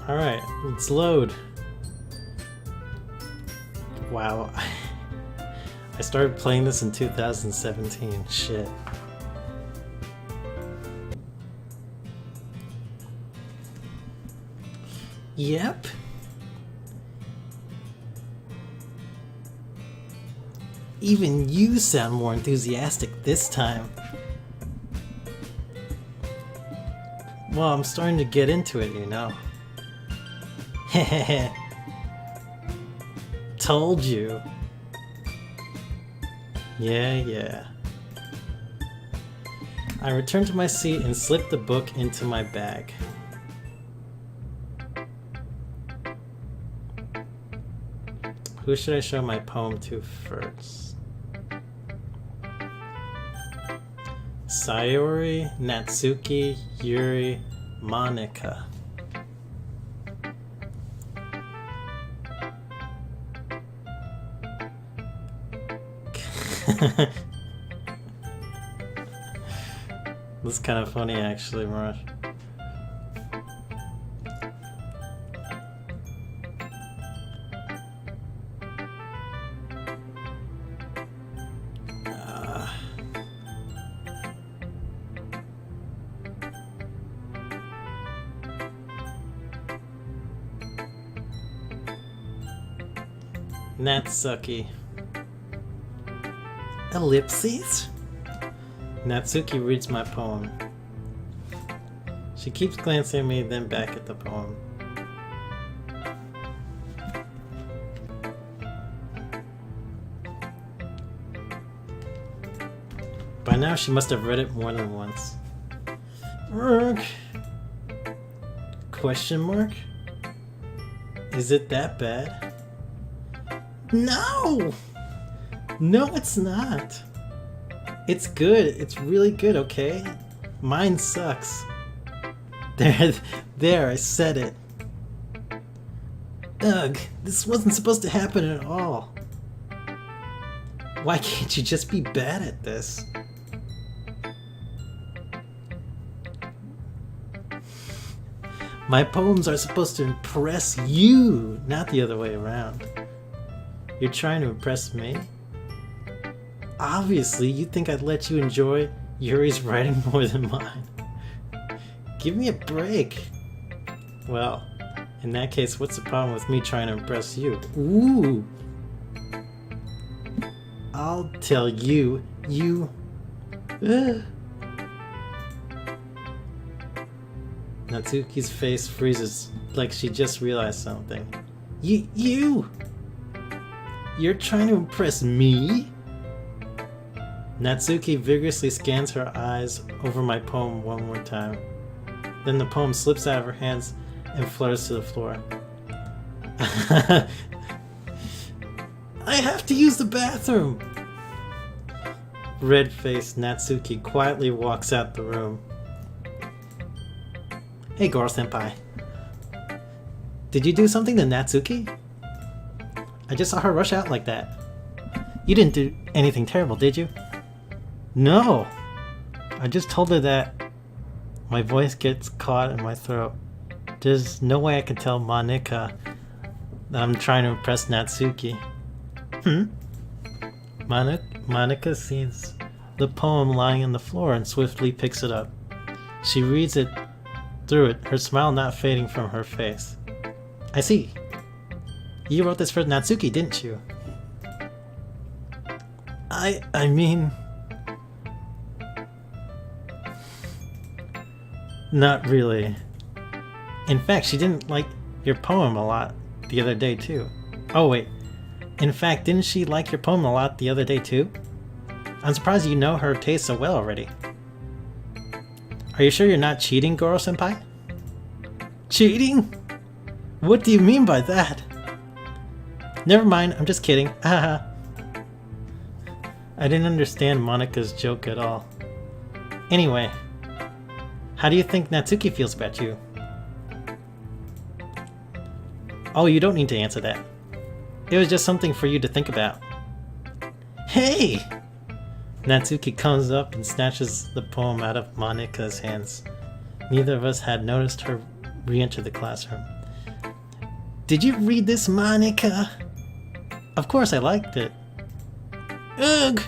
Alright, let's load. Wow. I started playing this in 2017. Shit. Yep. Even you sound more enthusiastic this time. Well, I'm starting to get into it, you know. Hehehe. Told you. Yeah. I returned to my seat and slipped the book into my bag. Who should I show my poem to first? Sayori, Natsuki, Yuri, Monika. That's kind of funny, actually, Mirage. Natsuki. Ellipses? Natsuki reads my poem. She keeps glancing at me, then back at the poem. By now she must have read it more than once. Question mark? Is it that bad? No! No, it's not. It's good. It's really good, okay? Mine sucks. There, I said it. Ugh, this wasn't supposed to happen at all. Why can't you just be bad at this? My poems are supposed to impress you, not the other way around. You're trying to impress me? Obviously, you think I'd let you enjoy Yuri's writing more than mine. Give me a break. Well, in that case, what's the problem with me trying to impress you? Ooh! I'll tell you, Natsuki's face freezes like she just realized something. You're trying to impress me? Natsuki vigorously scans her eyes over my poem one more time. Then the poem slips out of her hands and flutters to the floor. I have to use the bathroom! Red-faced Natsuki quietly walks out the room. Hey, Goro-senpai. Did you do something to Natsuki? I just saw her rush out like that. You didn't do anything terrible, did you? No! I just told her that. My voice gets caught in my throat. There's no way I can tell Monika that I'm trying to impress Natsuki. Monika sees the poem lying on the floor and swiftly picks it up. She reads it through it, her smile not fading from her face. I see. You wrote this for Natsuki, didn't you? I mean... Not really. In fact, she didn't like your poem a lot the other day too. Oh wait. In fact, didn't she like your poem a lot the other day too? I'm surprised you know her taste so well already. Are you sure you're not cheating, Goro-senpai? Cheating? What do you mean by that? Never mind, I'm just kidding. Haha. I didn't understand Monika's joke at all. Anyway, how do you think Natsuki feels about you? Oh, you don't need to answer that. It was just something for you to think about. Hey! Natsuki comes up and snatches the poem out of Monika's hands. Neither of us had noticed her re-enter the classroom. Did you read this, Monica? Of course I liked it. Ugh!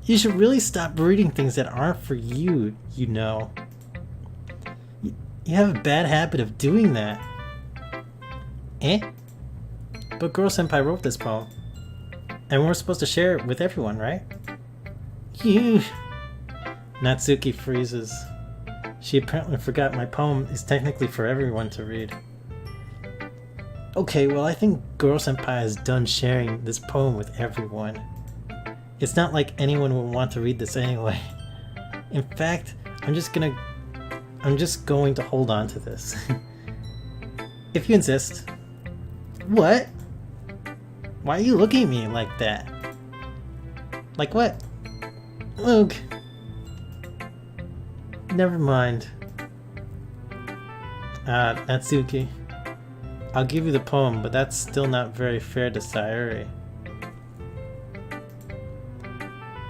You should really stop reading things that aren't for you, you know. You have a bad habit of doing that. Eh? But Goro-senpai wrote this poem. And we're supposed to share it with everyone, right? You... Natsuki freezes. She apparently forgot my poem is technically for everyone to read. Okay, well I think Goro-senpai is done sharing this poem with everyone. It's not like anyone will want to read this anyway. In fact, I'm just going to hold on to this. If you insist. What? Why are you looking at me like that? Like what? Ugh. Never mind. Natsuki. I'll give you the poem, but that's still not very fair to Sayuri.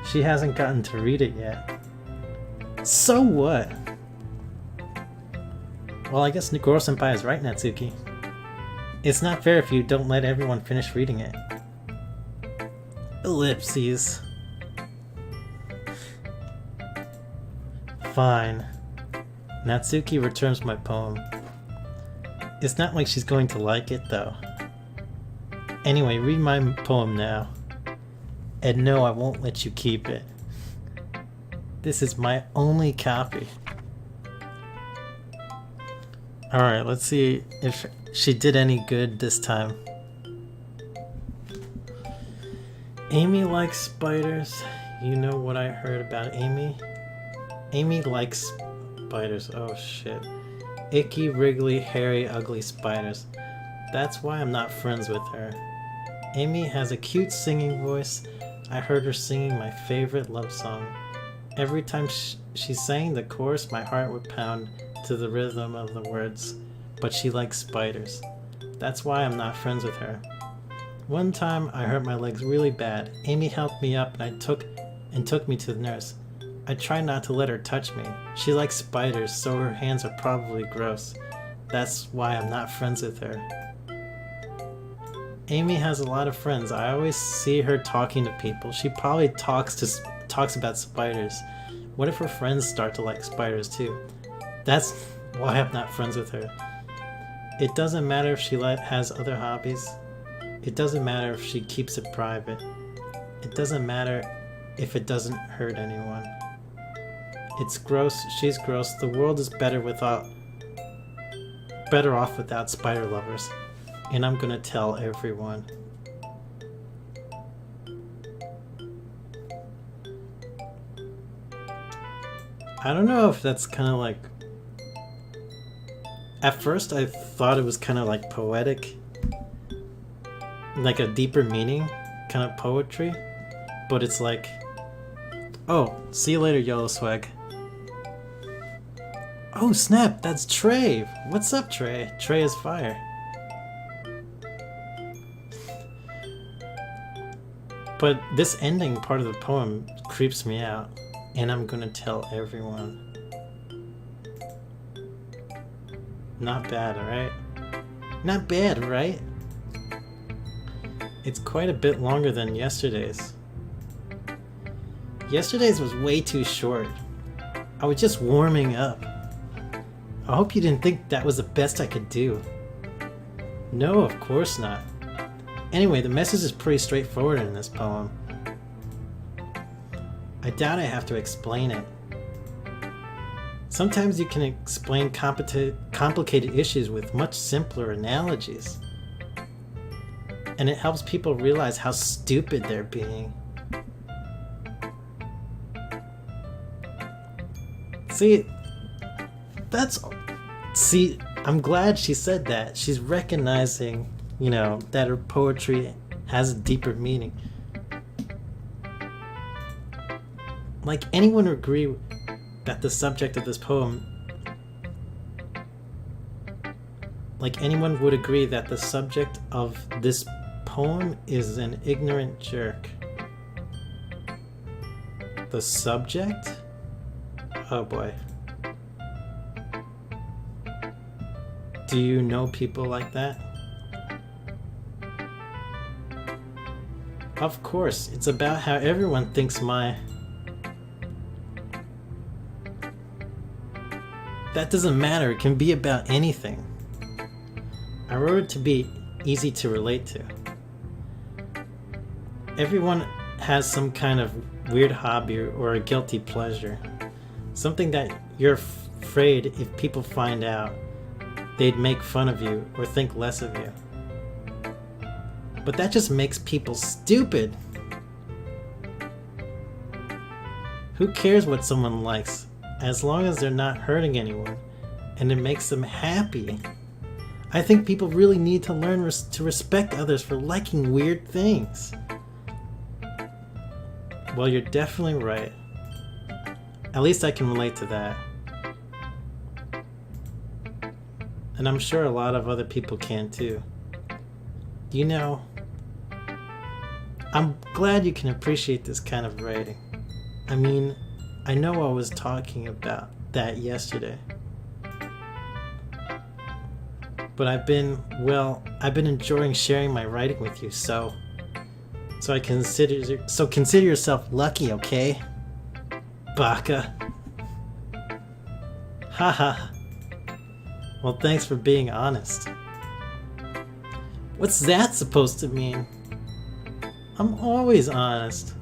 She hasn't gotten to read it yet. So what? Well, I guess Goro-senpai is right, Natsuki. It's not fair if you don't let everyone finish reading it. Ellipses. Fine. Natsuki returns my poem. It's not like she's going to like it, though. Anyway, read my poem now. And no, I won't let you keep it. This is my only copy. Alright, let's see if she did any good this time. Amy likes spiders. You know what I heard about Amy? Amy likes spiders. Oh shit. Icky, wriggly, hairy, ugly spiders. That's why I'm not friends with her. Amy has a cute singing voice. I heard her singing my favorite love song. Every time she sang the chorus, my heart would pound to the rhythm of the words. But she likes spiders. That's why I'm not friends with her. One time I hurt my legs really bad. Amy helped me up and took me to the nurse. I try not to let her touch me. She likes spiders, so her hands are probably gross. That's why I'm not friends with her. Amy has a lot of friends. I always see her talking to people. She probably talks about spiders. What if her friends start to like spiders too? That's why I'm not friends with her. It doesn't matter if she has other hobbies. It doesn't matter if she keeps it private. It doesn't matter if it doesn't hurt anyone. It's gross, she's gross, the world is better off without spider lovers. And I'm gonna tell everyone. I don't know if that's kind of like... At first I thought it was kind of like poetic. Like a deeper meaning kind of poetry. But it's like... Oh, see you later, Yellow Swag. Oh snap, that's Trey! What's up, Trey? Trey is fire. But this ending part of the poem creeps me out, and I'm gonna tell everyone. Not bad, right? Not bad, right? It's quite a bit longer than yesterday's. Yesterday's was way too short. I was just warming up. I hope you didn't think that was the best I could do. No, of course not. Anyway, the message is pretty straightforward in this poem. I doubt I have to explain it. Sometimes you can explain complicated issues with much simpler analogies. And it helps people realize how stupid they're being. See, I'm glad she said that. She's recognizing, you know, that her poetry has a deeper meaning. Like, anyone would agree that the subject of this poem... Like, anyone would agree that the subject of this poem is an ignorant jerk. The subject? Oh boy. Do you know people like that? Of course, it's about how everyone thinks my... That doesn't matter, it can be about anything. I wrote it to be easy to relate to. Everyone has some kind of weird hobby or a guilty pleasure. Something that you're afraid if people find out, they'd make fun of you or think less of you. But that just makes people stupid. Who cares what someone likes, as long as they're not hurting anyone and it makes them happy? I think people really need to learn to respect others for liking weird things. Well, you're definitely right. At least I can relate to that. And I'm sure a lot of other people can too. You know, I'm glad you can appreciate this kind of writing. I mean, I know I was talking about that yesterday. But I've been enjoying sharing my writing with you, so consider yourself lucky, okay? Baka. Haha. Well, thanks for being honest. What's that supposed to mean? I'm always honest.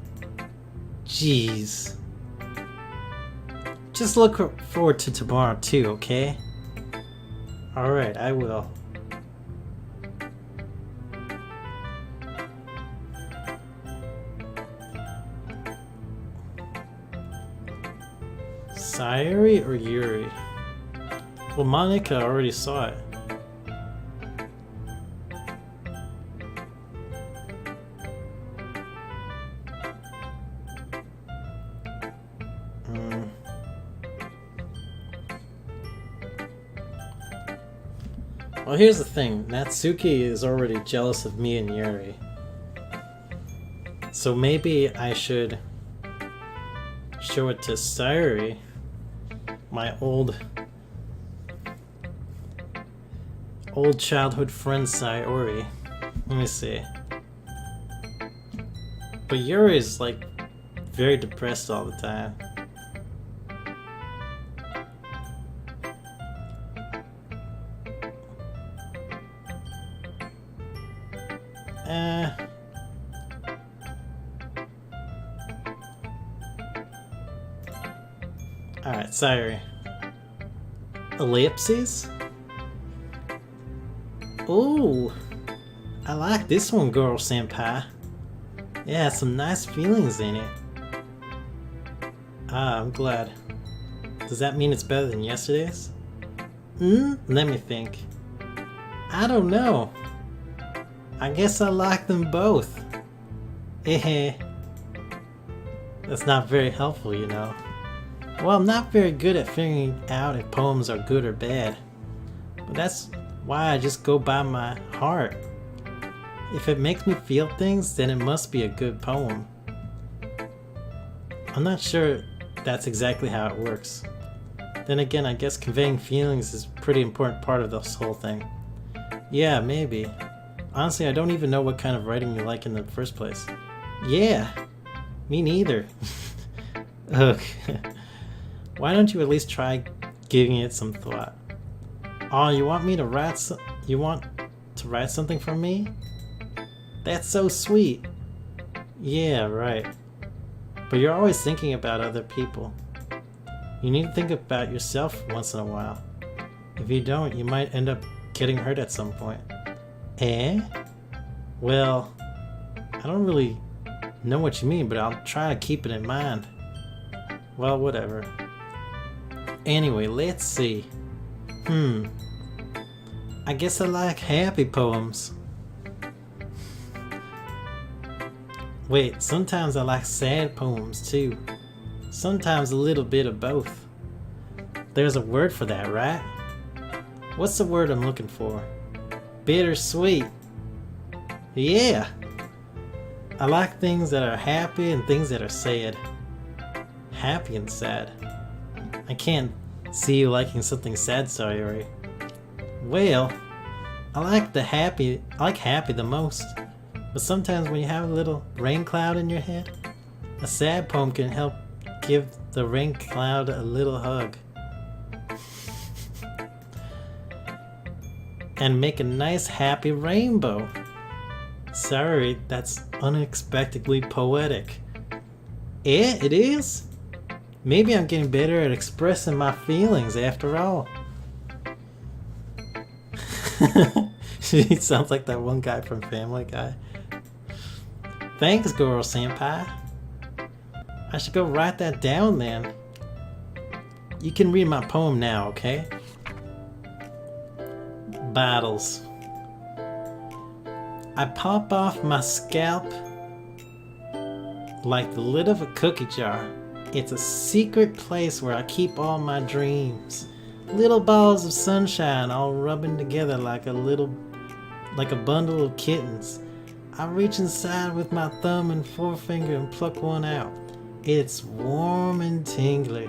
Jeez. Just look forward to tomorrow too, okay? Alright, I will. Sayuri or Yuri? Well, Monica already saw it. Well, here's the thing. Natsuki is already jealous of me and Yuri. So maybe I should show it to Sayuri, my old childhood friend Sayuri. Let me see. But Yuri's like very depressed all the time. Alright, Sayuri. Ellipses? Ooh, I like this one, girl senpai. Yeah, some nice feelings in it. Ah, I'm glad. Does that mean it's better than yesterday's? Let me think. I don't know. I guess I like them both. Eh. That's not very helpful, you know. Well, I'm not very good at figuring out if poems are good or bad. But that's why I just go by my heart. If it makes me feel things, then it must be a good poem. I'm not sure that's exactly how it works. Then again, I guess conveying feelings is a pretty important part of this whole thing. Yeah, maybe. Honestly, I don't even know what kind of writing you like in the first place. Yeah, me neither. Ugh. Why don't you at least try giving it some thought? Oh, you want to write something for me? That's so sweet. Yeah, right. But you're always thinking about other people. You need to think about yourself once in a while. If you don't, you might end up getting hurt at some point. Eh? Well, I don't really know what you mean, but I'll try to keep it in mind. Well, whatever. Anyway, let's see. I guess I like happy poems. Wait, sometimes I like sad poems too. Sometimes a little bit of both. There's a word for that, right? What's the word I'm looking for? Bittersweet. Yeah. I like things that are happy and things that are sad. Happy and sad. I can't see you liking something sad, Sayuri. Well, I like happy the most. But sometimes when you have a little rain cloud in your head, a sad poem can help give the rain cloud a little hug. And make a nice happy rainbow. Sorry, that's unexpectedly poetic. Yeah, it is. Maybe I'm getting better at expressing my feelings after all. She sounds like that one guy from Family Guy. Thanks, Goro-senpai. I should go write that down then. You can read my poem now, okay? Battles. I pop off my scalp like the lid of a cookie jar. It's a secret place where I keep all my dreams. Little balls of sunshine all rubbing together like a bundle of kittens. I reach inside with my thumb and forefinger and pluck one out. It's warm and tingly,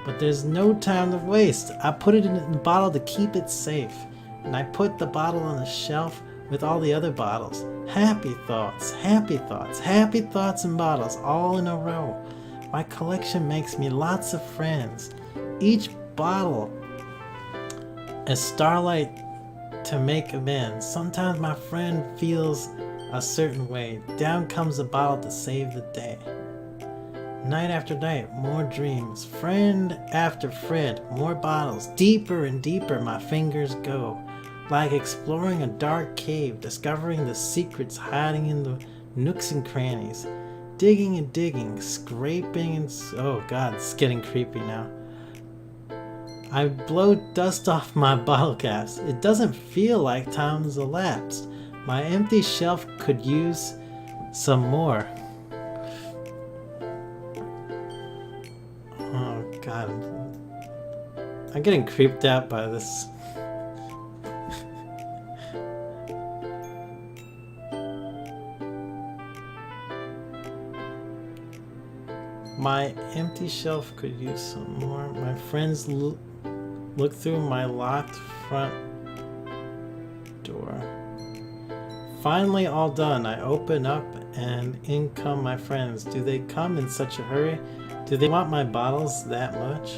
but there's no time to waste. I put it in a bottle to keep it safe, and I put the bottle on the shelf with all the other bottles. Happy thoughts, happy thoughts, happy thoughts and bottles all in a row. My collection makes me lots of friends. Each bottle is starlight to make amends. Sometimes my friend feels a certain way. Down comes a bottle to save the day. Night after night, more dreams. Friend after friend, more bottles. Deeper and deeper my fingers go. Like exploring a dark cave, discovering the secrets hiding in the nooks and crannies. Digging and digging, scraping and... Oh god, it's getting creepy now. I blow dust off my bottle caps. It doesn't feel like time's elapsed. My empty shelf could use some more. Oh god. I'm getting creeped out by this. My empty shelf could use some more. My friends look through my locked front door. Finally all done, I open up and in come my friends. Do they come in such a hurry? Do they want my bottles that much?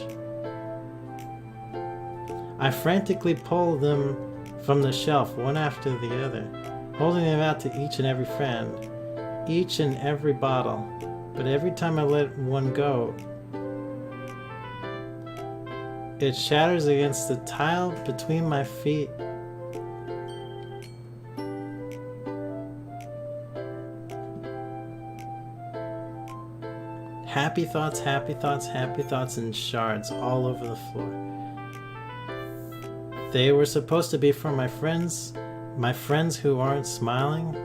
I frantically pull them from the shelf, one after the other, holding them out to each and every friend, each and every bottle. But every time I let one go, it shatters against the tile between my feet. Happy thoughts, happy thoughts, happy thoughts in shards all over the floor. They were supposed to be for my friends who aren't smiling.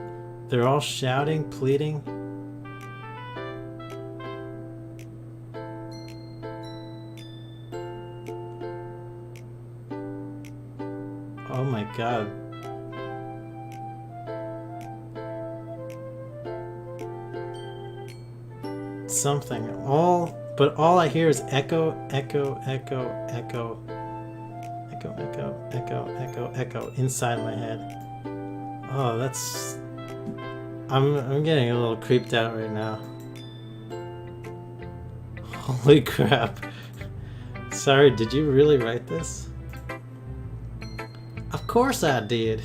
They're all shouting, pleading. Oh my god. Something. But all I hear is echo, echo, echo, echo. Echo, echo, echo, echo, echo inside my head. Oh, that's... I'm getting a little creeped out right now. Holy crap. Sorry, did you really write this? Of course I did.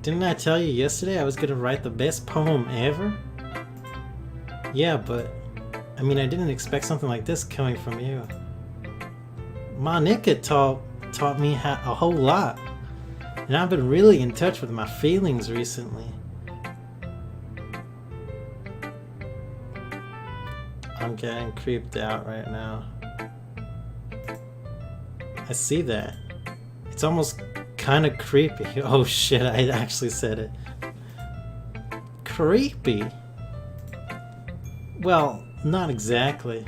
Didn't I tell you yesterday I was gonna write the best poem ever? Yeah, but I mean, I didn't expect something like this coming from you. Monica taught me a whole lot, and I've been really in touch with my feelings recently. I'm getting creeped out right now. I see that. It's almost kind of creepy. Oh shit, I actually said it. Creepy? Well, not exactly.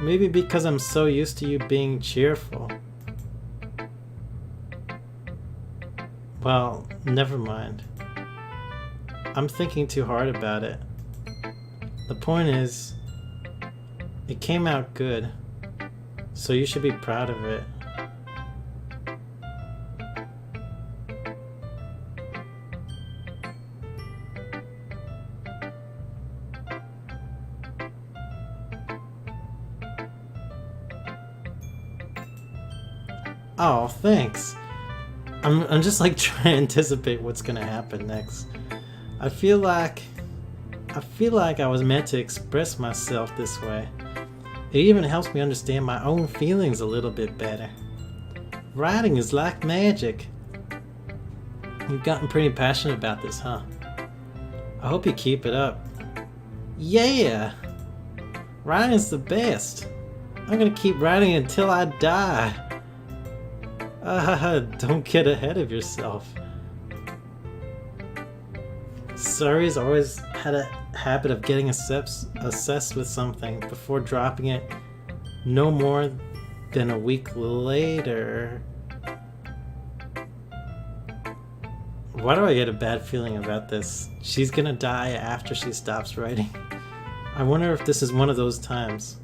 Maybe because I'm so used to you being cheerful. Well, never mind. I'm thinking too hard about it. The point is, it came out good, so you should be proud of it. Oh, thanks. I'm just like trying to anticipate what's gonna happen next. I feel like I was meant to express myself this way. It even helps me understand my own feelings a little bit better. Writing is like magic. You've gotten pretty passionate about this, huh? I hope you keep it up. Yeah! Writing's the best. I'm gonna keep writing until I die. Don't get ahead of yourself. Suri's always had a habit of getting obsessed with something before dropping it no more than a week later. Why do I get a bad feeling about this? She's gonna die after she stops writing. I wonder if this is one of those times.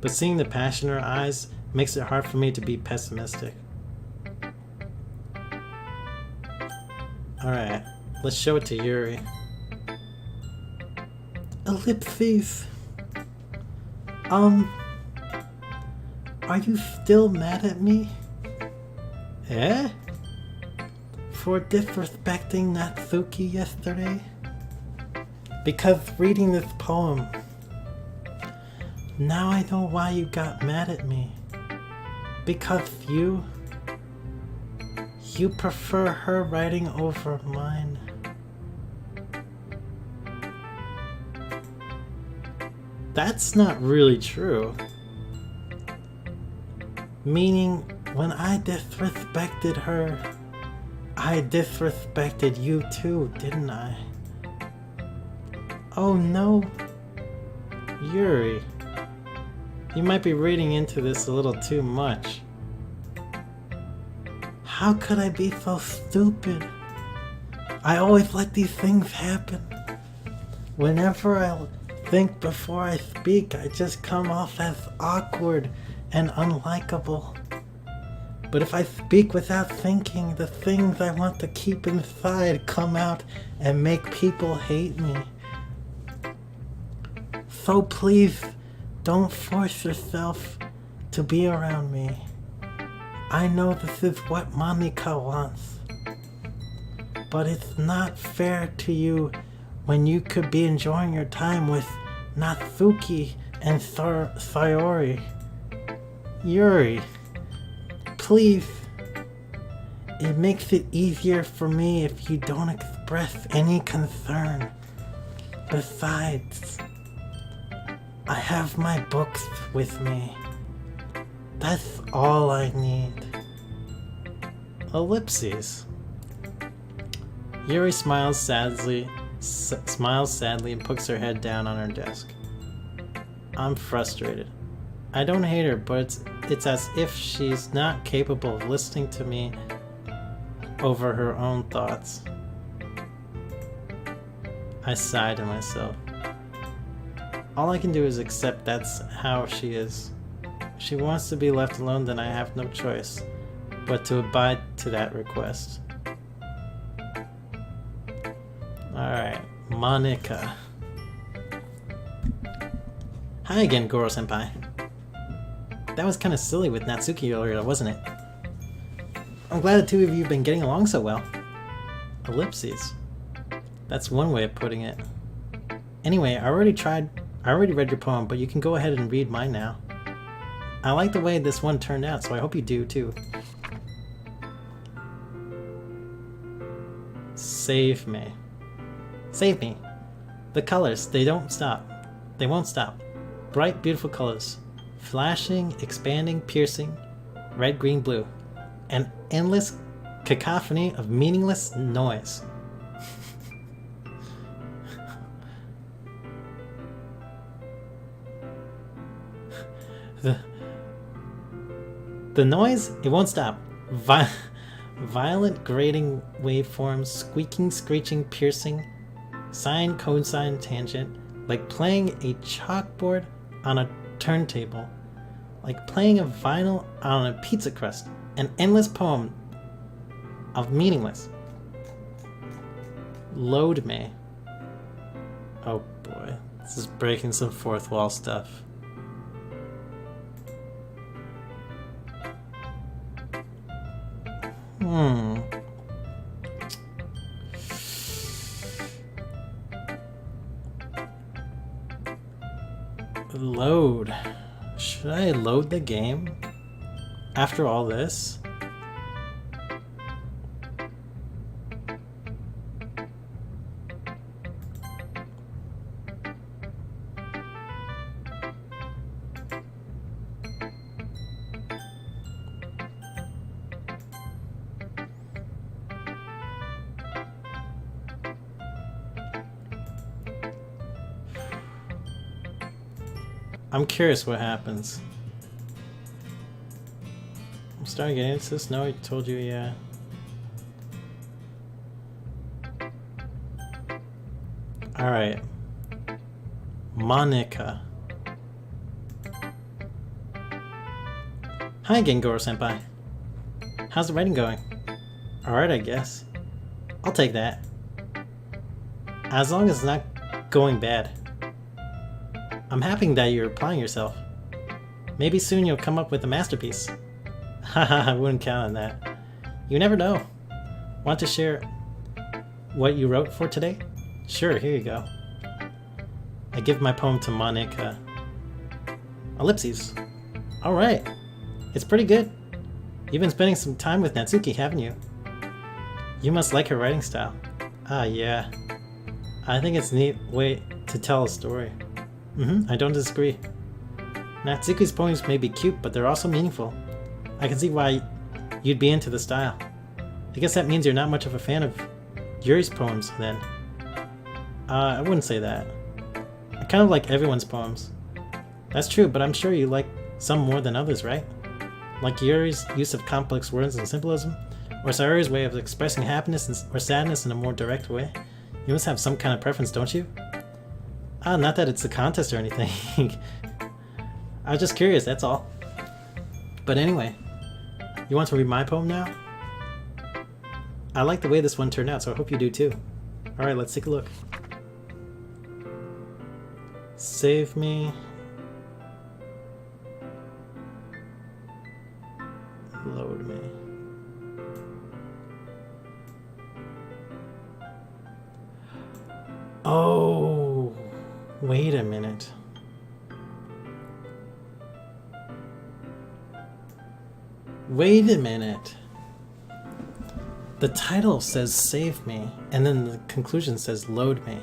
But seeing the passion in her eyes makes it hard for me to be pessimistic. Alright, let's show it to Yuri. Ellipses. Are you still mad at me? Eh? For disrespecting Natsuki yesterday? Because reading this poem. Now I know why you got mad at me. Because you prefer her writing over mine. That's not really true. Meaning, when I disrespected her, I disrespected you too, didn't I? Oh no. Yuri, you might be reading into this a little too much. How could I be so stupid? I always let these things happen. Whenever I think before I speak, I just come off as awkward and unlikable. But if I speak without thinking, the things I want to keep inside come out and make people hate me. So please, don't force yourself to be around me. I know this is what Monika wants. But it's not fair to you when you could be enjoying your time with Natsuki and Sayori. Yuri, please. It makes it easier for me if you don't express any concern. Besides, I have my books with me. That's all I need. Ellipses. Yuri smiles sadly and puts her head down on her desk. I'm frustrated. I don't hate her, but it's as if she's not capable of listening to me over her own thoughts. I sigh to myself. All I can do is accept that's how she is. If she wants to be left alone, then I have no choice but to abide to that request. Alright, Monika. Hi again, Goro-senpai. That was kind of silly with Natsuki earlier, wasn't it? I'm glad the two of you have been getting along so well. Ellipses. That's one way of putting it. Anyway, I already read your poem, but you can go ahead and read mine now. I like the way this one turned out, so I hope you do too. Save me. Save me. The colors, they don't stop. They won't stop. Bright, beautiful colors. Flashing, expanding, piercing. Red, green, blue. An endless cacophony of meaningless noise. The noise, it won't stop. Violent grating waveforms, squeaking, screeching, piercing, sine, cosine, tangent, like playing a chalkboard on a turntable, like playing a vinyl on a pizza crust, an endless poem of meaningless. Load me. Oh boy, this is breaking some fourth wall stuff. Hmm. Load. Should I load the game after all this? I'm curious what happens. I'm starting to get into this. No, I told you, yeah. Alright. Monica. Hi, Gengoro-senpai. How's the writing going? Alright, I guess. I'll take that. As long as it's not going bad. I'm happy that you're applying yourself. Maybe soon you'll come up with a masterpiece. Haha, I wouldn't count on that. You never know. Want to share what you wrote for today? Sure, here you go. I give my poem to Monica. Ellipses. Alright. It's pretty good. You've been spending some time with Natsuki, haven't you? You must like her writing style. Ah, yeah. I think it's a neat way to tell a story. I don't disagree. Natsuki's poems may be cute, but they're also meaningful. I can see why you'd be into the style. I guess that means you're not much of a fan of Yuri's poems, then. I wouldn't say that. I kind of like everyone's poems. That's true, but I'm sure you like some more than others, right? Like Yuri's use of complex words and symbolism, or Sayori's way of expressing happiness or sadness in a more direct way. You must have some kind of preference, don't you? Not that it's a contest or anything. I was just curious, that's all. But anyway, you want to read my poem now? I like the way this one turned out, so I hope you do too. Alright, let's take a look. Save me. Load me. Oh, wait a minute. Wait a minute. The title says save me, and then the conclusion says load me.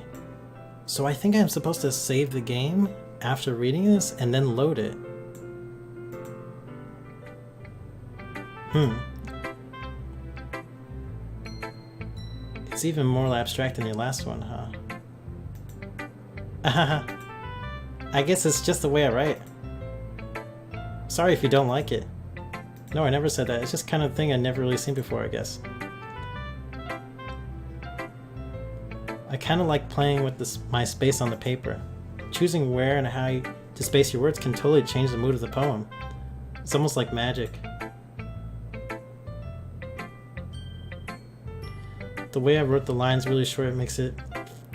So I think I'm supposed to save the game after reading this and then load it. It's even more abstract than your last one, huh? I guess it's just the way I write. Sorry if you don't like it. No, I never said that. It's just kind of thing I've never really seen before, I guess. I kind of like playing with my space on the paper. Choosing where and how to space your words can totally change the mood of the poem. It's almost like magic. The way I wrote the lines really short makes it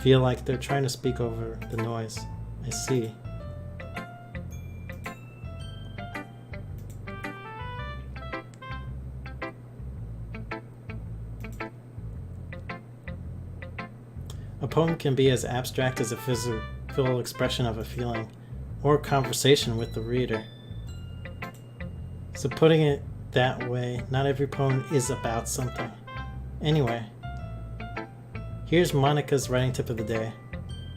feel like they're trying to speak over the noise. I see. A poem can be as abstract as a physical expression of a feeling, or a conversation with the reader. So putting it that way, not every poem is about something. Anyway, here's Monica's writing tip of the day.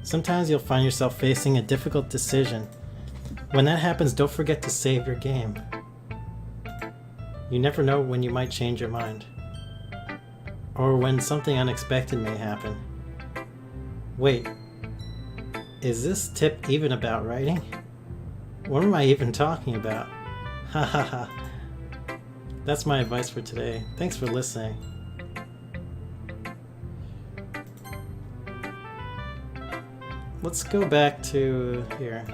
Sometimes you'll find yourself facing a difficult decision. When that happens, don't forget to save your game. You never know when you might change your mind, or when something unexpected may happen. Wait, is this tip even about writing? What am I even talking about? Ha ha ha. That's my advice for today. Thanks for listening. Let's go back to here.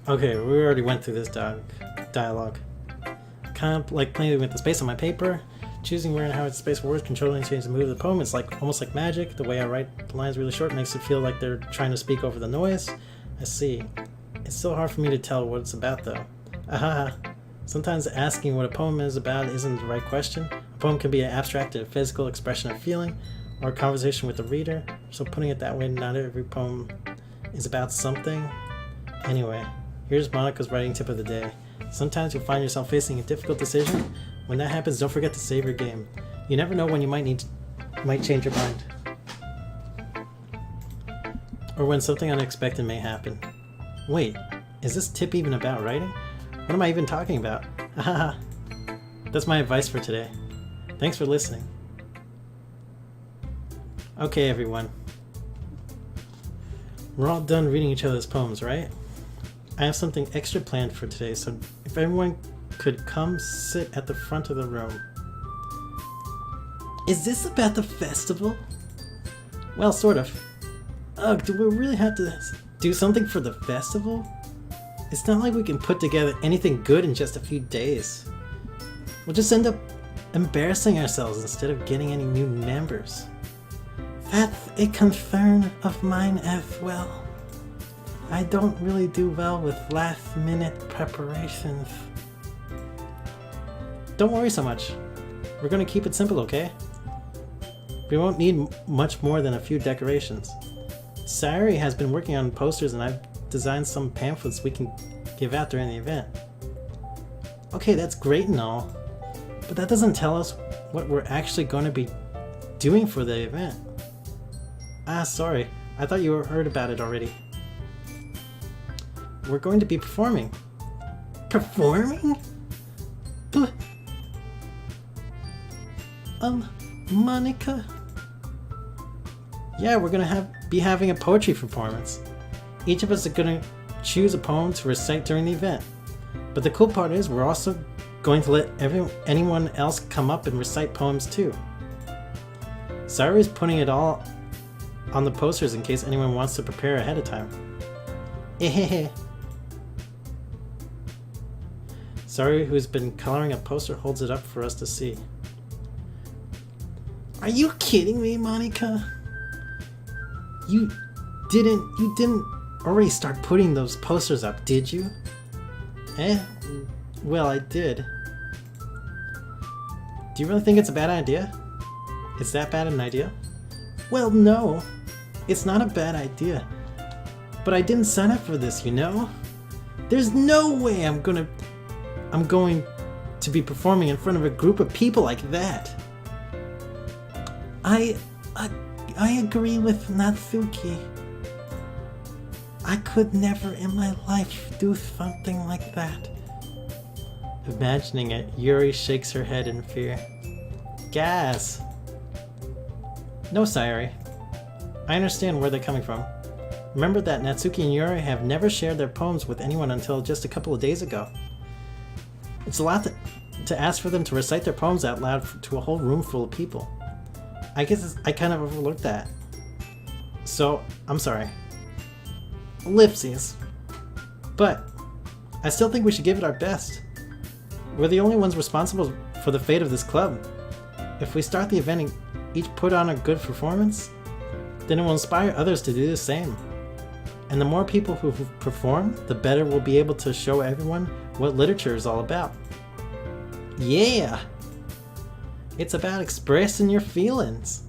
Okay, we already went through this dialogue. Kind of like playing with the space on my paper, choosing where and how it's space for words, controlling and changing the mood of the poem. It's like almost like magic. The way I write the lines really short makes it feel like they're trying to speak over the noise. I see. It's so hard for me to tell what it's about though. Ahaha. Sometimes asking what a poem is about isn't the right question. A poem can be an abstracted physical expression of feeling or a conversation with the reader. So putting it that way, not every poem is about something. Anyway, here's Monica's writing tip of the day. Sometimes you'll find yourself facing a difficult decision. When that happens, don't forget to save your game. You never know when you might change your mind. Or when something unexpected may happen. Wait, is this tip even about writing? What am I even talking about? Haha. That's my advice for today. Thanks for listening. Okay, everyone. We're all done reading each other's poems, right? I have something extra planned for today, so if everyone could come sit at the front of the room. Is this about the festival? Well, sort of. Ugh, do we really have to do something for the festival? It's not like we can put together anything good in just a few days. We'll just end up embarrassing ourselves instead of getting any new members. That's a concern of mine as well. I don't really do well with last-minute preparations. Don't worry so much. We're going to keep it simple, okay? We won't need much more than a few decorations. Sayuri has been working on posters and I've designed some pamphlets we can give out during the event. Okay, that's great and all, but that doesn't tell us what we're actually going to be doing for the event. Ah, sorry. I thought you heard about it already. We're going to be performing. Performing? Monica? Yeah, we're gonna be having a poetry performance. Each of us are gonna choose a poem to recite during the event. But the cool part is we're also going to let anyone else come up and recite poems too. Sayuri is putting it all on the posters in case anyone wants to prepare ahead of time. Ehehe. Sayuri, who's been coloring a poster, holds it up for us to see. Are you kidding me, Monica? You didn't already start putting those posters up, did you? Well, I did. Do you really think it's a bad idea? Is that bad an idea? Well, no. It's not a bad idea. But I didn't sign up for this, you know? There's no way I'm going to be performing in front of a group of people like that. I agree with Natsuki. I could never in my life do something like that. Imagining it, Yuri shakes her head in fear. Gas! No, Sayuri. I understand where they're coming from. Remember that Natsuki and Yuri have never shared their poems with anyone until just a couple of days ago. It's a lot to ask for them to recite their poems out loud to a whole room full of people. I guess I kind of overlooked that. So, I'm sorry. Ellipses. But, I still think we should give it our best. We're the only ones responsible for the fate of this club. If we start the event and each put on a good performance, then it will inspire others to do the same. And the more people who perform, the better we'll be able to show everyone what literature is all about. Yeah! It's about expressing your feelings,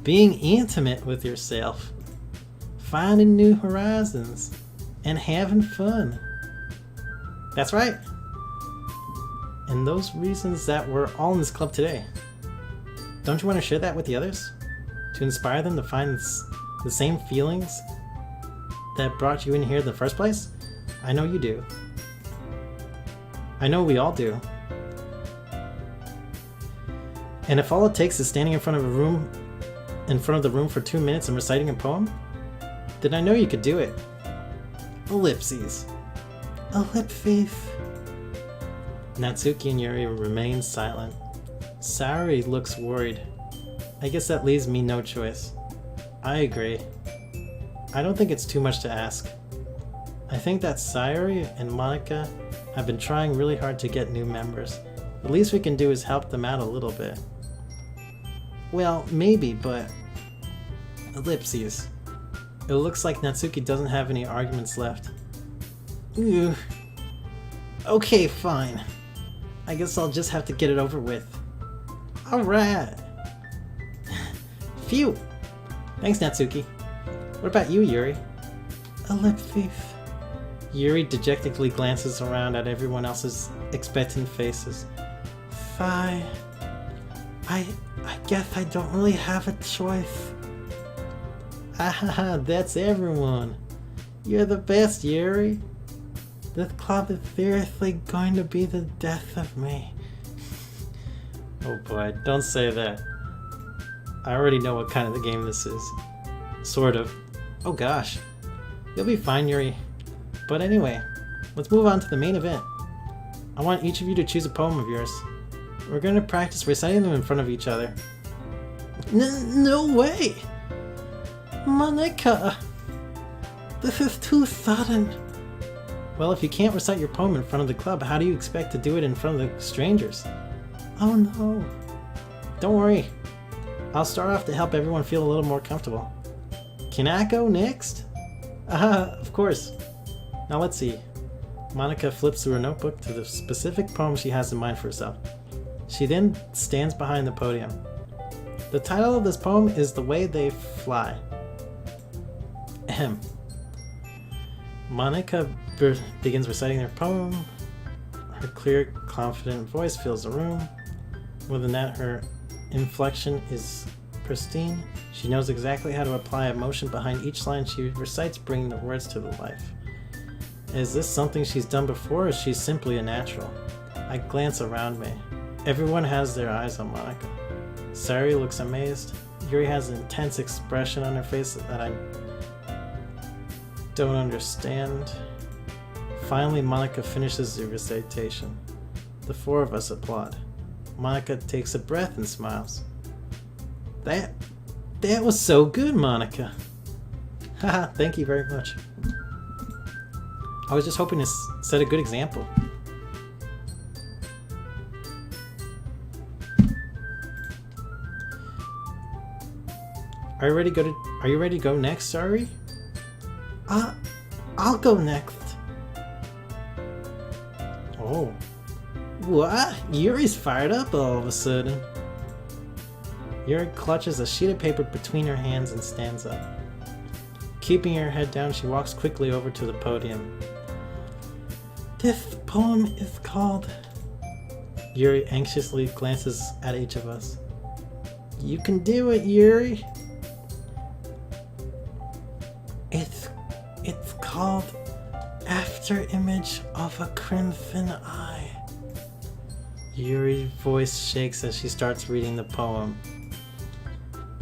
being intimate with yourself, finding new horizons, and having fun. That's right. And those reasons that we're all in this club today. Don't you want to share that with the others? To inspire them to find the same feelings that brought you in here in the first place? I know you do. I know we all do. And if all it takes is standing in front of the room for 2 minutes and reciting a poem, then I know you could do it. Ellipses. Ellipses. Natsuki and Yuri remain silent. Sayuri looks worried. I guess that leaves me no choice. I agree. I don't think it's too much to ask. I think that Sayuri and Monica have been trying really hard to get new members. The least we can do is help them out a little bit. Well, maybe, but... Ellipses. It looks like Natsuki doesn't have any arguments left. Ugh. Okay, fine. I guess I'll just have to get it over with. Alright. Phew. Thanks, Natsuki. What about you, Yuri? A lip thief. Yuri dejectedly glances around at everyone else's expectant faces. Fine. I guess I don't really have a choice. Ah, that's everyone. You're the best, Yuri. This club is seriously going to be the death of me. Oh boy, don't say that. I already know what kind of the game this is. Sort of. Oh gosh. You'll be fine, Yuri. But anyway, let's move on to the main event. I want each of you to choose a poem of yours. We're going to practice reciting them in front of each other. No way! Monica! This is too sudden. Well, if you can't recite your poem in front of the club, how do you expect to do it in front of the strangers? Oh no. Don't worry. I'll start off to help everyone feel a little more comfortable. Can I go next? Of course. Now let's see. Monica flips through her notebook to the specific poem she has in mind for herself. She then stands behind the podium. The title of this poem is The Way They Fly. Ahem. Monica begins reciting her poem. Her clear, confident voice fills the room. More than that, her inflection is pristine. She knows exactly how to apply emotion behind each line she recites, bringing the words to the life. Is this something she's done before, or is she simply a natural? I glance around me. Everyone has their eyes on Monica. Sari looks amazed. Yuri has an intense expression on her face that I don't understand. Finally, Monica finishes the recitation. The four of us applaud. Monica takes a breath and smiles. That was so good, Monica. Haha, thank you very much. I was just hoping to set a good example. Are you ready to go next, Sari? I'll go next. Oh. What? Yuri's fired up all of a sudden. Yuri clutches a sheet of paper between her hands and stands up. Keeping her head down, she walks quickly over to the podium. This poem is called... Yuri anxiously glances at each of us. You can do it, Yuri. It's called After Image of a Crimson Eye. Yuri's voice shakes as she starts reading the poem.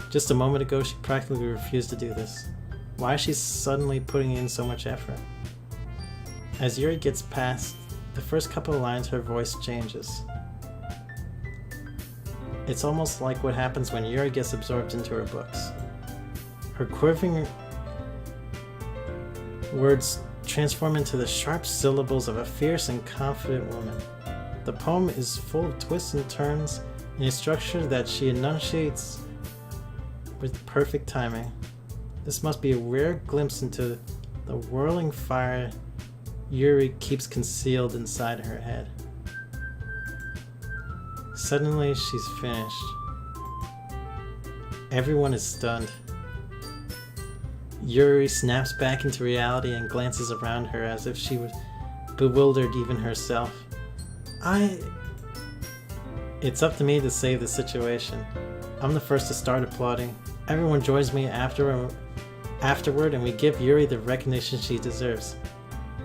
Just a moment ago, she practically refused to do this. Why is she suddenly putting in so much effort? As Yuri gets past the first couple of lines, her voice changes. It's almost like what happens when Yuri gets absorbed into her books. Her quivering words transform into the sharp syllables of a fierce and confident woman. The poem is full of twists and turns in a structure that she enunciates with perfect timing. This must be a rare glimpse into the whirling fire Yuri keeps concealed inside her head. Suddenly, she's finished. Everyone is stunned. Yuri snaps back into reality and glances around her as if she was bewildered even herself. It's up to me to save the situation. I'm the first to start applauding. Everyone joins me afterward and we give Yuri the recognition she deserves.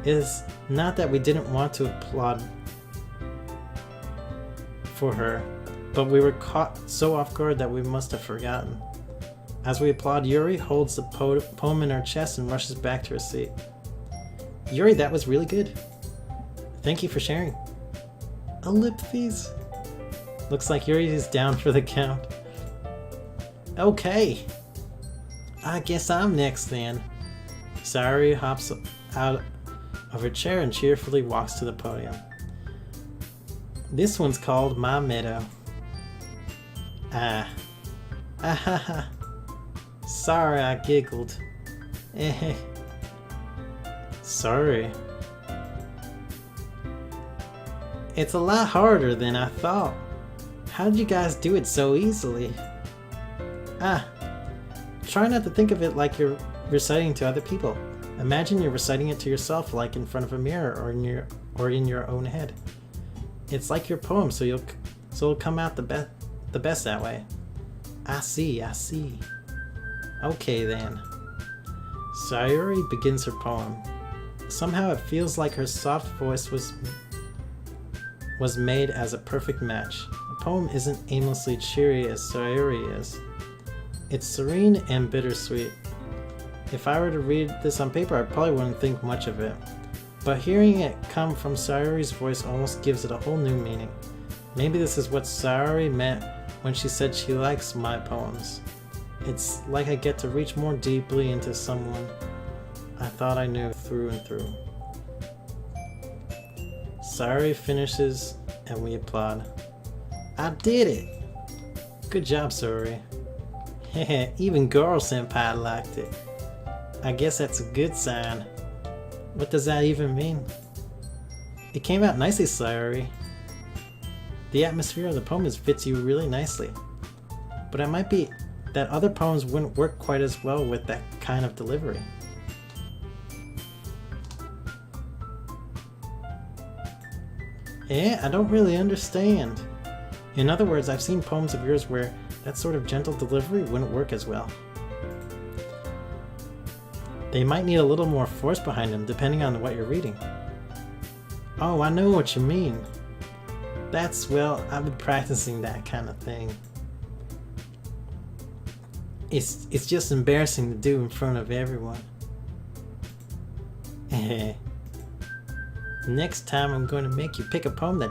It is not that we didn't want to applaud for her, but we were caught so off guard that we must have forgotten. As we applaud, Yuri holds the poem in her chest and rushes back to her seat. Yuri, that was really good. Thank you for sharing. A lip please. Looks like Yuri is down for the count. Okay. I guess I'm next then. Sari hops out of her chair and cheerfully walks to the podium. This one's called My Meadow. Ha. Sorry I giggled. Eh. Sorry. It's a lot harder than I thought. How did you guys do it so easily? Try not to think of it like you're reciting to other people. Imagine you're reciting it to yourself, like in front of a mirror or in your own head. It's like your poem, so it'll come out the best that way. I see. Okay then. Sayuri begins her poem. Somehow it feels like her soft voice was made as a perfect match. The poem isn't aimlessly cheery as Sayuri is. It's serene and bittersweet. If I were to read this on paper, I probably wouldn't think much of it. But hearing it come from Sayuri's voice almost gives it a whole new meaning. Maybe this is what Sayuri meant when she said she likes my poems. It's like I get to reach more deeply into someone I thought I knew through and through. Sayuri finishes and we applaud. I did it! Good job, Sayuri. Even Goro-senpai liked it. I guess that's a good sign. What does that even mean? It came out nicely, Sayuri. The atmosphere of the poem fits you really nicely. But it might be that other poems wouldn't work quite as well with that kind of delivery. I don't really understand. In other words, I've seen poems of yours where that sort of gentle delivery wouldn't work as well. They might need a little more force behind them depending on what you're reading. Oh, I know what you mean. Well, I've been practicing that kind of thing. It's just embarrassing to do in front of everyone. Next time I'm going to make you pick a poem that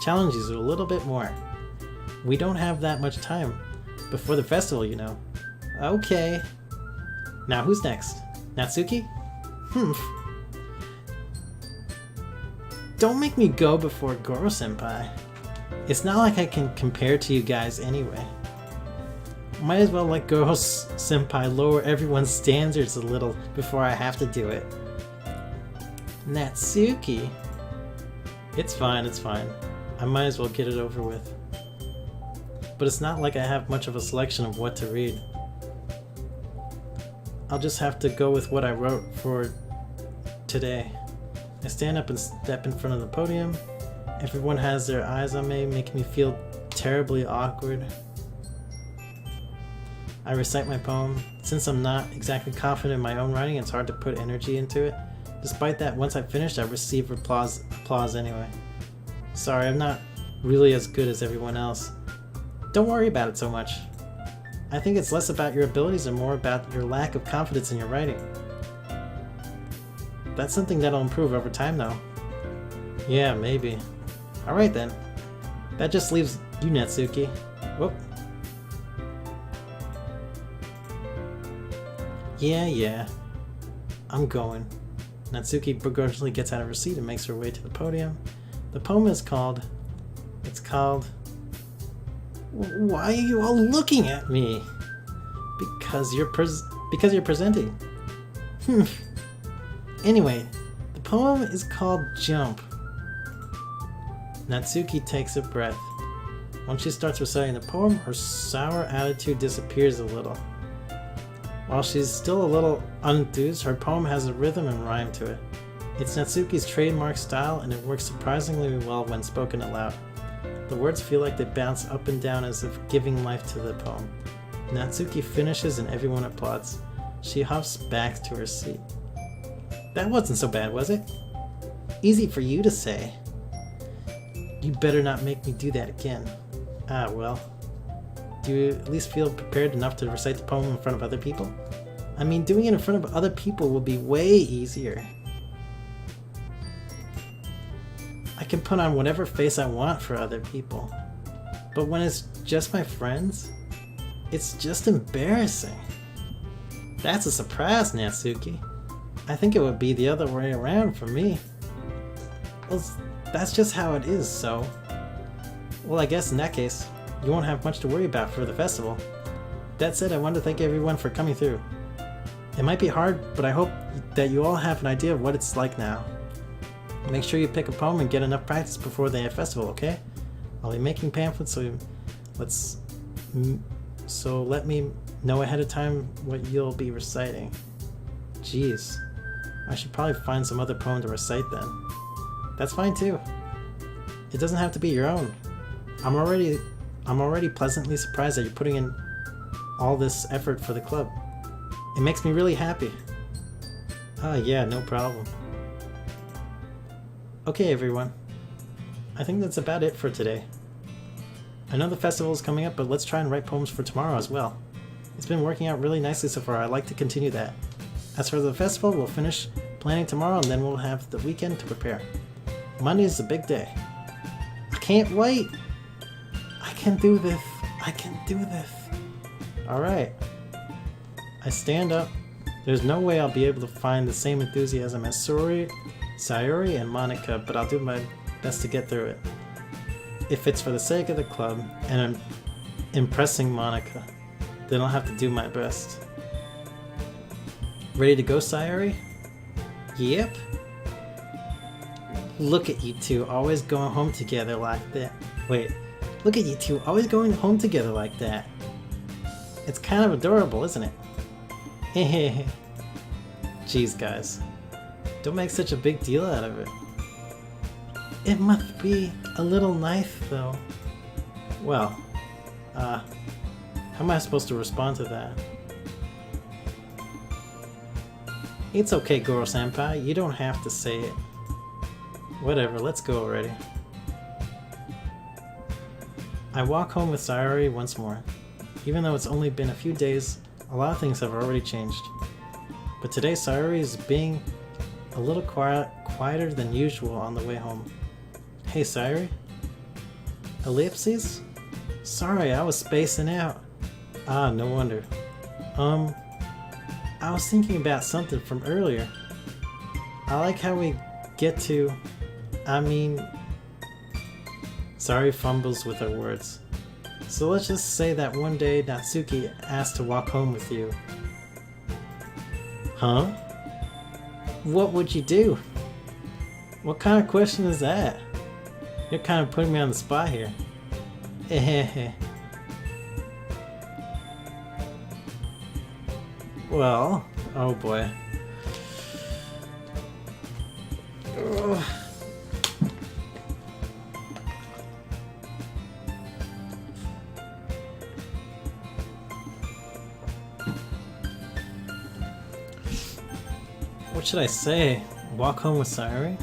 challenges you a little bit more. We don't have that much time before the festival, you know. Okay. Now who's next? Natsuki? Don't make me go before Goro-senpai. It's not like I can compare to you guys anyway. Might as well let Goro-senpai lower everyone's standards a little before I have to do it. Natsuki? It's fine. I might as well get it over with. But it's not like I have much of a selection of what to read. I'll just have to go with what I wrote for today. I stand up and step in front of the podium. Everyone has their eyes on me, making me feel terribly awkward. I recite my poem. Since I'm not exactly confident in my own writing, it's hard to put energy into it. Despite that, once I finish, I receive applause anyway. Sorry, I'm not really as good as everyone else. Don't worry about it so much. I think it's less about your abilities and more about your lack of confidence in your writing. That's something that'll improve over time though. Yeah, maybe. Alright then. That just leaves you, Natsuki. Whoop. Yeah. I'm going. Natsuki begrudgingly gets out of her seat and makes her way to the podium. The poem is called... Why are you all looking at me? Because you're presenting. Anyway, the poem is called Jump. Natsuki takes a breath. Once she starts reciting the poem, her sour attitude disappears a little. While she's still a little unenthused, her poem has a rhythm and rhyme to it. It's Natsuki's trademark style, and it works surprisingly well when spoken aloud. The words feel like they bounce up and down as if giving life to the poem. Natsuki finishes and everyone applauds. She hops back to her seat. That wasn't so bad, was it? Easy for you to say. You better not make me do that again. Ah, well. Do you at least feel prepared enough to recite the poem in front of other people? I mean, doing it in front of other people will be way easier. I can put on whatever face I want for other people. But when it's just my friends, it's just embarrassing. That's a surprise, Natsuki. I think it would be the other way around for me. Well, that's just how it is, so... Well, I guess in that case, you won't have much to worry about for the festival. That said, I want to thank everyone for coming through. It might be hard, but I hope that you all have an idea of what it's like now. Make sure you pick a poem and get enough practice before the festival, okay? I'll be making pamphlets, so let me know ahead of time what you'll be reciting. Jeez, I should probably find some other poem to recite then. That's fine too. It doesn't have to be your own. I'm already pleasantly surprised that you're putting in all this effort for the club. It makes me really happy. Yeah, no problem. Okay, everyone. I think that's about it for today. I know the festival is coming up, but let's try and write poems for tomorrow as well. It's been working out really nicely so far. I'd like to continue that. As for the festival, we'll finish planning tomorrow and then we'll have the weekend to prepare. Monday is a big day. I can't wait! I can do this. I can do this. Alright. I stand up. There's no way I'll be able to find the same enthusiasm as Sayori and Monica, but I'll do my best to get through it. If it's for the sake of the club and I'm impressing Monica, then I'll have to do my best. Ready to go, Sayori? Yep. Look at you two always going home together like that. Wait, look at you two always going home together like that. It's kind of adorable, isn't it? Hehehe. Jeez, guys. Don't make such a big deal out of it. It must be a little nice, though. Well, how am I supposed to respond to that? It's okay, Goro-senpai. You don't have to say it. Whatever, let's go already. I walk home with Sayori once more. Even though it's only been a few days, a lot of things have already changed. But today Sayori is being a little quieter than usual on the way home. Hey Sayori? Ellipses? Sorry, I was spacing out. Ah, no wonder. I was thinking about something from earlier. I like how we get to... Sayori fumbles with her words. So let's just say that one day Natsuki asked to walk home with you. Huh? What would you do? What kind of question is that? You're kind of putting me on the spot here. Hehehe. Well, oh boy. Ugh. What should I say? Walk home with Sayori?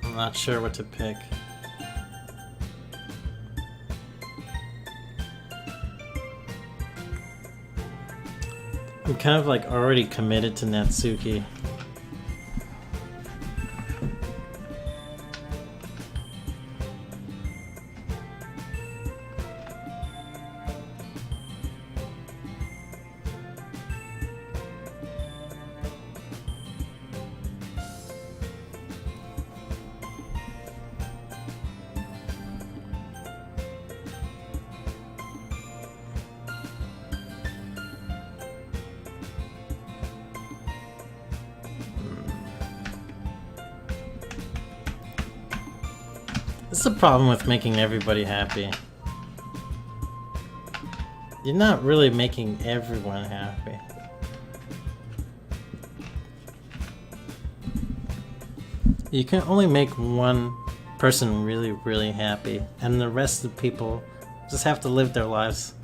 I'm not sure what to pick. I'm kind of like already committed to Natsuki. This is the problem with making everybody happy. You're not really making everyone happy. You can only make one person really, really happy, and the rest of the people just have to live their lives.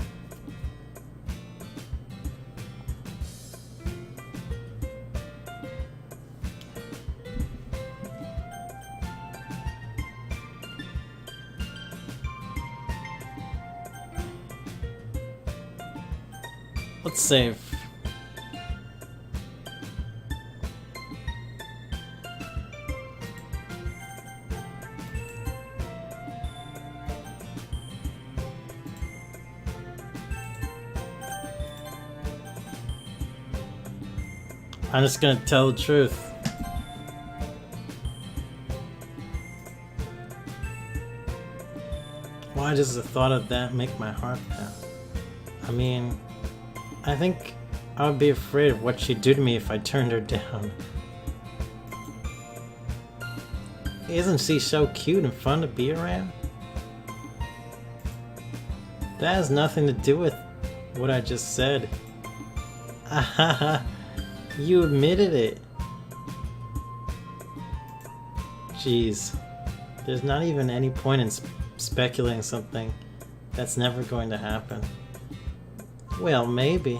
Let's save. I'm just gonna tell the truth. Why does the thought of that make my heart pound? I mean, I think I would be afraid of what she'd do to me if I turned her down. Isn't she so cute and fun to be around? That has nothing to do with what I just said. Ahaha, you admitted it. Jeez, there's not even any point in speculating something that's never going to happen. Well, maybe.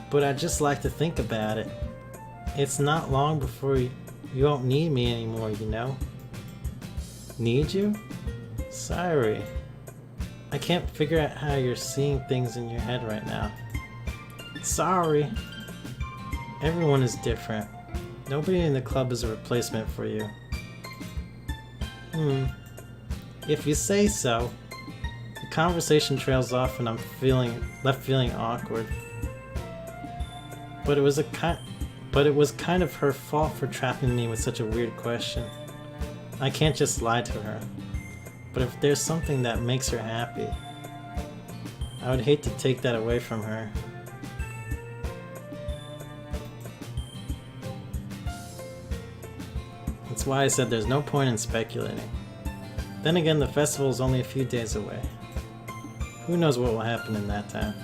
But I just like to think about it. It's not long before you won't need me anymore, you know? Need you? Sorry. I can't figure out how you're seeing things in your head right now. Sorry. Everyone is different. Nobody in the club is a replacement for you. If you say so. The conversation trails off and I'm left feeling awkward. But it was kind of her fault for trapping me with such a weird question. I can't just lie to her. But if there's something that makes her happy, I would hate to take that away from her. That's why I said there's no point in speculating. Then again, the festival is only a few days away. Who knows what will happen in that time?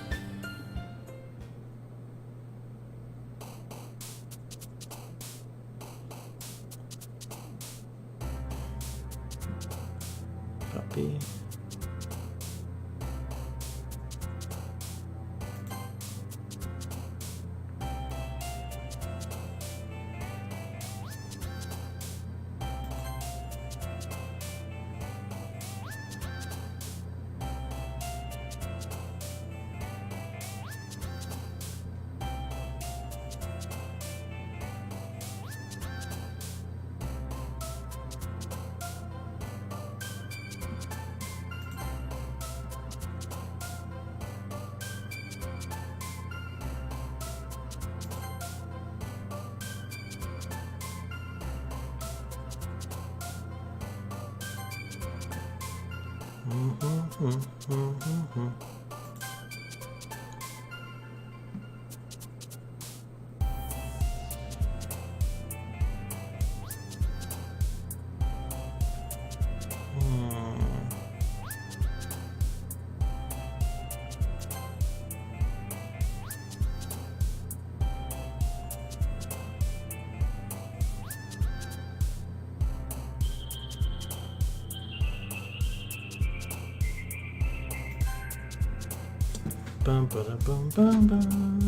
Puppy. Bum ba da bum bum bum.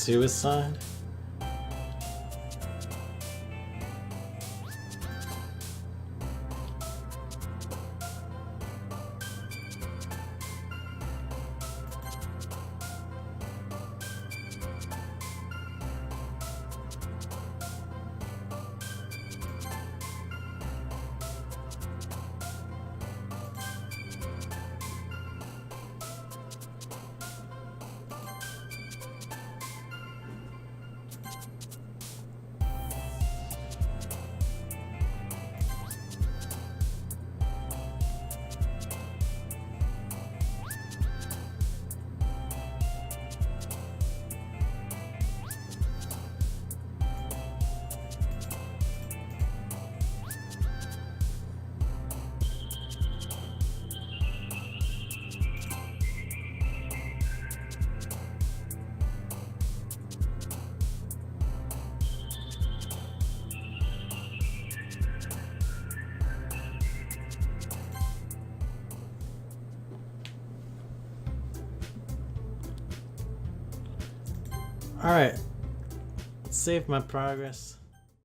Suicide? Alright. Save my progress.